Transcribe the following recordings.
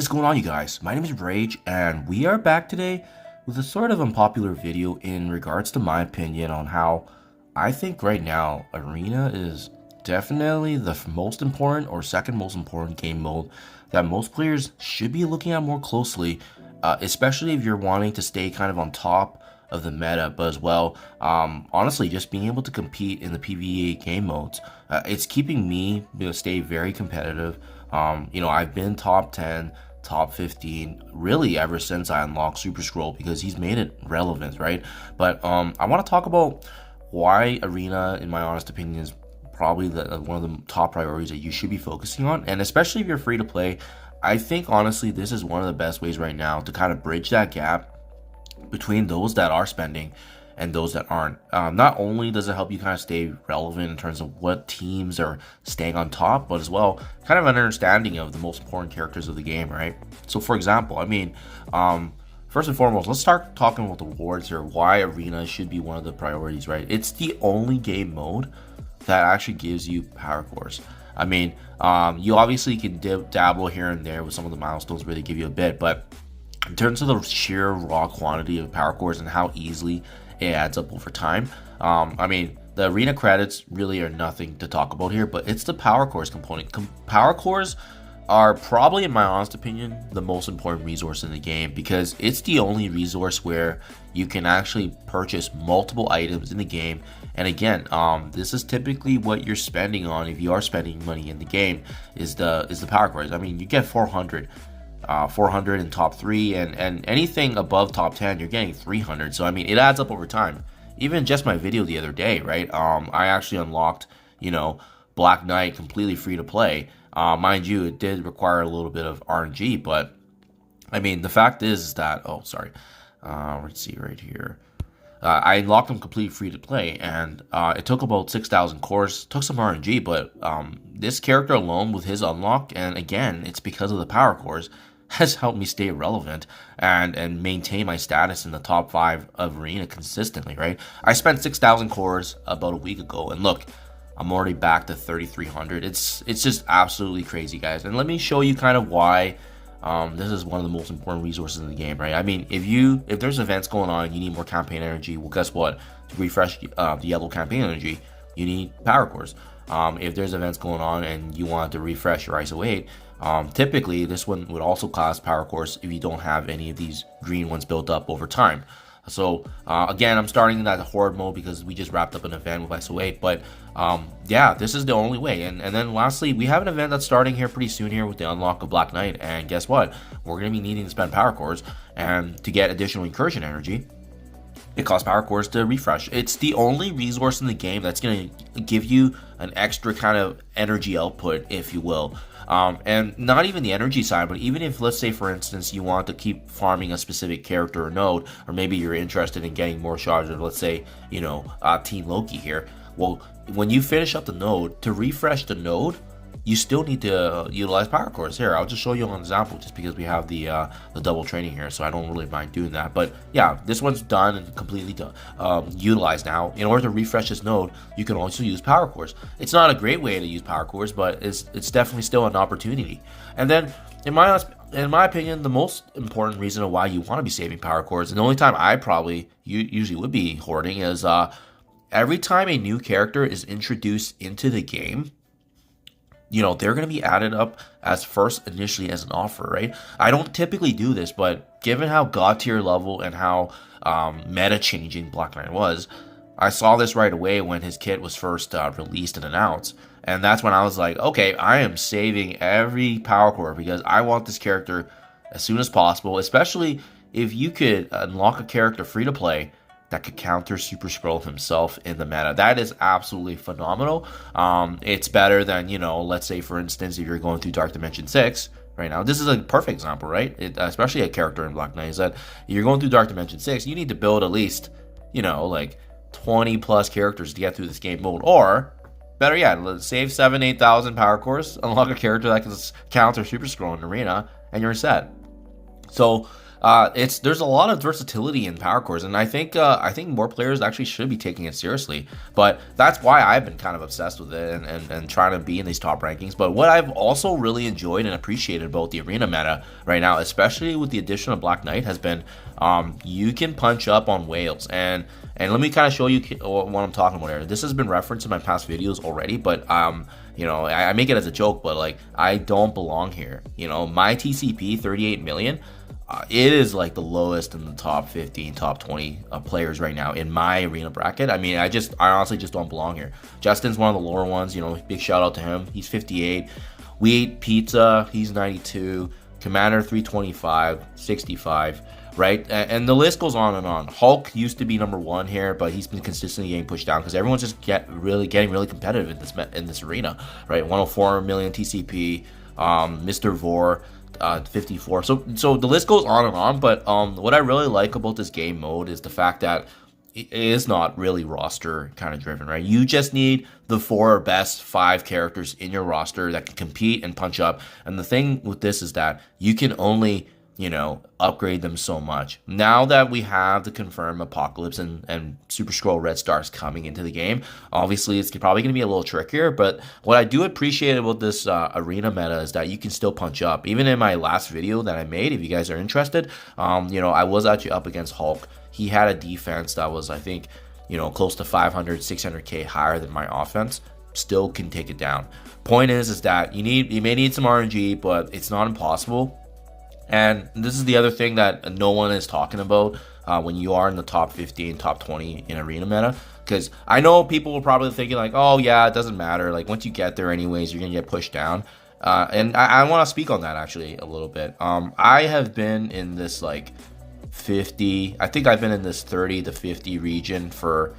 What is going on, you guys? My name is Rayge, and we are back today with a sort of unpopular video in regards to my opinion on how I think right now Arena is definitely the most important or second most important game mode that most players should be looking at more closely, especially if you're wanting to stay kind of on top of the meta, but as well, honestly, just being able to compete in the PvE game modes. It's keeping me to stay very competitive. I've been top 10, top 15, really ever since I unlocked Super Scroll because he's made it relevant, right? But I want to talk about why Arena, in my honest opinion, is probably one of the top priorities that you should be focusing on, and especially if you're free to play. I think honestly this is one of the best ways right now to kind of bridge that gap between those that are spending and those that aren't. Not only does it help you kind of stay relevant in terms of what teams are staying on top, but as well kind of an understanding of the most important characters of the game, right? So for example, first and foremost, let's start talking about the rewards here, why Arena should be one of the priorities, right? It's the only game mode that actually gives you power cores. You obviously can dabble here and there with some of the milestones where they give you a bit, but in terms of the sheer raw quantity of power cores and how easily it adds up over time, the arena credits really are nothing to talk about here, but it's the power cores component. Power cores are probably, in my honest opinion, the most important resource in the game because it's the only resource where you can actually purchase multiple items in the game. And again, this is typically what you're spending on if you are spending money in the game is the power cores. You get 400 in top 3, and anything above top 10 you're getting 300. So it adds up over time. Even just my video the other day, right? I actually unlocked Black Knight completely free to play. Mind you, it did require a little bit of RNG, but the fact is that let's see right here. I unlocked them completely free to play, and it took about 6,000 cores. Took some RNG, but this character alone with his unlock, and again, it's because of the power cores, has helped me stay relevant and maintain my status in the top 5 of Arena consistently, right? I spent 6,000 cores about a week ago, and look, I'm already back to 3,300. It's just absolutely crazy, guys. And let me show you kind of why this is one of the most important resources in the game, right? If there's events going on and you need more campaign energy, well, guess what? To refresh the yellow campaign energy, you need power cores. If there's events going on and you want to refresh your ISO 8, typically this one would also cost power cores if you don't have any of these green ones built up over time. So again, I'm starting in that horde mode because we just wrapped up an event with ISO 8, but yeah, this is the only way. And then lastly, we have an event that's starting here pretty soon here with the unlock of Black Knight, and guess what? We're going to be needing to spend power cores, and to get additional incursion energy, it costs power cores to refresh. It's the only resource in the game that's going to give you an extra kind of energy output, if you will. And not even the energy side, but even if, let's say, for instance, you want to keep farming a specific character or node, or maybe you're interested in getting more shards of, let's say, Team Loki here. Well, when you finish up the node, to refresh the node, you still need to utilize power cores. Here, I'll just show you an example just because we have the double training here, so I don't really mind doing that. But yeah, this one's done and completely done, utilized now. In order to refresh this node, you can also use power cores. It's not a great way to use power cores, but it's definitely still an opportunity. And then, in my opinion, the most important reason why you want to be saving power cores, and the only time I probably usually would be hoarding, is every time a new character is introduced into the game, they're going to be added up as first initially as an offer, right? I don't typically do this, but given how god tier level and how meta changing Black Knight was, I saw this right away when his kit was first released and announced. And that's when I was like, okay, I am saving every power core because I want this character as soon as possible, especially if you could unlock a character free to play that could counter Super Scroll himself in the meta. That is absolutely phenomenal. It's better than, let's say, for instance, if you're going through Dark Dimension 6 right now. This is a perfect example, right? Especially a character in Black Knight, is that you're going through Dark Dimension 6, you need to build at least, like 20 plus characters to get through this game mode. Or, better yet, let's save 8,000 power cores, unlock a character that can counter Super Scroll in Arena, and you're set. So, there's a lot of versatility in power cores, and I think more players actually should be taking it seriously. But that's why I've been kind of obsessed with it and trying to be in these top rankings. But what I've also really enjoyed and appreciated about the arena meta right now, especially with the addition of Black Knight, has been you can punch up on whales. And let me kind of show you what I'm talking about here. This has been referenced in my past videos already, but you know, I make it as a joke, but like, I don't belong here. You know, my TCP 38 million. It is like the lowest in the top 15, top 20 players right now in my arena bracket. I mean, I honestly just don't belong here. Justin's one of the lower ones, you know, big shout out to him. He's 58. We Ate Pizza, he's 92. Commander 325, 65, right? And the list goes on and on. Hulk used to be number 1 here, but he's been consistently getting pushed down because everyone's just getting really competitive in this arena, right? 104 million TCP, Mr. Vor, 54. So the list goes on and on. But what I really like about this game mode is the fact that it is not really roster kind of driven, right? You just need the 4 best 5 characters in your roster that can compete and punch up. And the thing with this is that you can only, you know, upgrade them so much. Now that we have the confirmed Apocalypse and Super Scroll Red Stars coming into the game, obviously it's probably going to be a little trickier. But what I do appreciate about this arena meta is that you can still punch up. Even in my last video that I made, if you guys are interested, you know, I was actually up against Hulk. He had a defense that was, I think, you know, close to 500, 600k higher than my offense. Still can take it down. Point is that you may need some RNG, but it's not impossible. And this is the other thing that no one is talking about when you are in the top 15, top 20 in arena meta. Because I know people will probably thinking like, oh yeah, it doesn't matter. Like once you get there anyways, you're going to get pushed down. And I want to speak on that actually a little bit. I have been in this like 50, I think I've been in this 30 to 50 region for,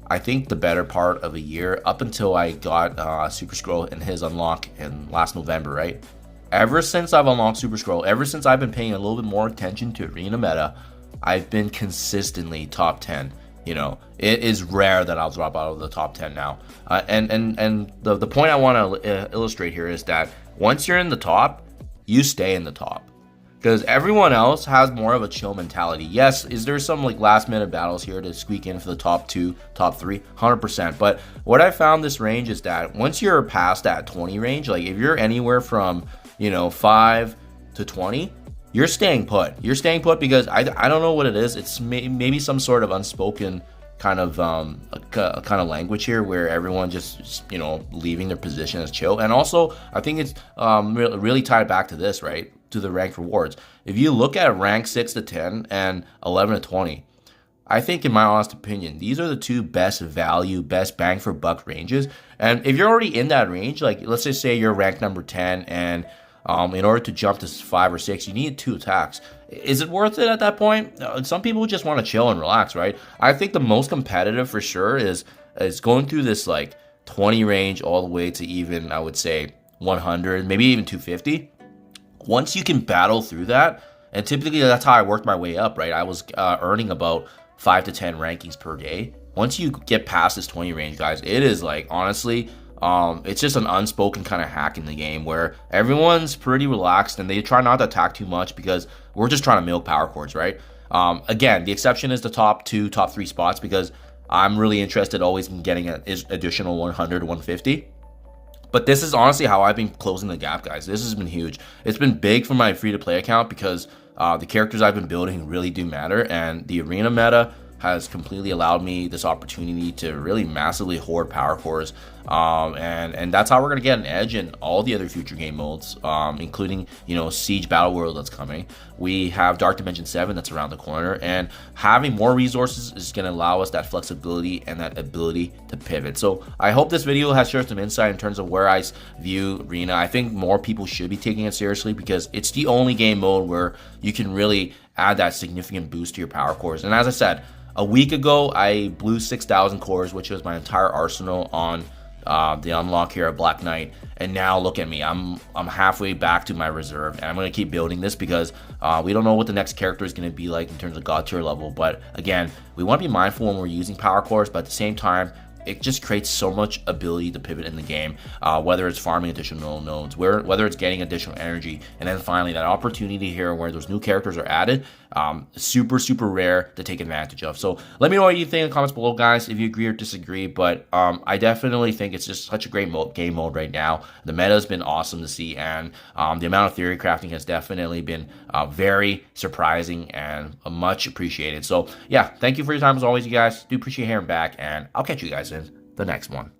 I think, the better part of a year, up until I got Super Scroll and his unlock in last November, right? Ever since I've unlocked Super Scroll, ever since I've been paying a little bit more attention to arena meta, I've been consistently top 10. You know, it is rare that I'll drop out of the top 10 now. And the point I want to illustrate here is that once you're in the top, you stay in the top. Because everyone else has more of a chill mentality. Yes, is there some like last minute battles here to squeak in for the top 2, top 3? 100%. But what I found this range is that once you're past that 20 range, like if you're anywhere from, you know, 5 to 20, you're staying put. You're staying put because I don't know what it is. It's maybe some sort of unspoken kind of language here where everyone just, you know, leaving their position as chill. And also I think it's really tied back to this, right? To the ranked rewards. If you look at rank 6 to 10 and 11 to 20, I think, in my honest opinion, these are the 2 best value, best bang for buck ranges. And if you're already in that range, like let's just say you're ranked number 10 and in order to jump to 5 or 6, you need 2 attacks. Is it worth it at that point? Some people just want to chill and relax, right? I think the most competitive for sure is going through this like 20 range all the way to even, I would say, 100, maybe even 250. Once you can battle through that, and typically that's how I worked my way up, right? I was earning about 5 to 10 rankings per day. Once you get past this 20 range, guys, it is like, honestly, it's just an unspoken kind of hack in the game where everyone's pretty relaxed and they try not to attack too much because we're just trying to milk power chords, right? Again, the exception is the top 2, top 3 spots because I'm really interested always in getting an additional 100, 150. But this is honestly how I've been closing the gap, guys. This has been huge. It's been big for my free-to-play account because the characters I've been building really do matter, and the arena meta has completely allowed me this opportunity to really massively hoard power cores. And that's how we're going to get an edge in all the other future game modes, including, you know, Siege Battle World that's coming. We have Dark Dimension 7 that's around the corner, and having more resources is going to allow us that flexibility and that ability to pivot. So I hope this video has shared some insight in terms of where I view arena. I think more people should be taking it seriously because it's the only game mode where you can really add that significant boost to your power cores. And as I said, a week ago, I blew 6,000 cores, which was my entire arsenal on the unlock here at Black Knight. And now look at me, I'm halfway back to my reserve, and I'm going to keep building this because we don't know what the next character is going to be like in terms of god tier level. But again, we want to be mindful when we're using power cores, but at the same time, it just creates so much ability to pivot in the game, whether it's farming additional nodes, whether it's getting additional energy, and then finally that opportunity here where those new characters are added, super rare to take advantage of. So let me know what you think in the comments below, guys, if you agree or disagree. But I definitely think it's just such a great game mode right now. The meta has been awesome to see, and the amount of theory crafting has definitely been very surprising and much appreciated. So yeah, thank you for your time as always, you guys. Do appreciate hearing back, and I'll catch you guys in the next one.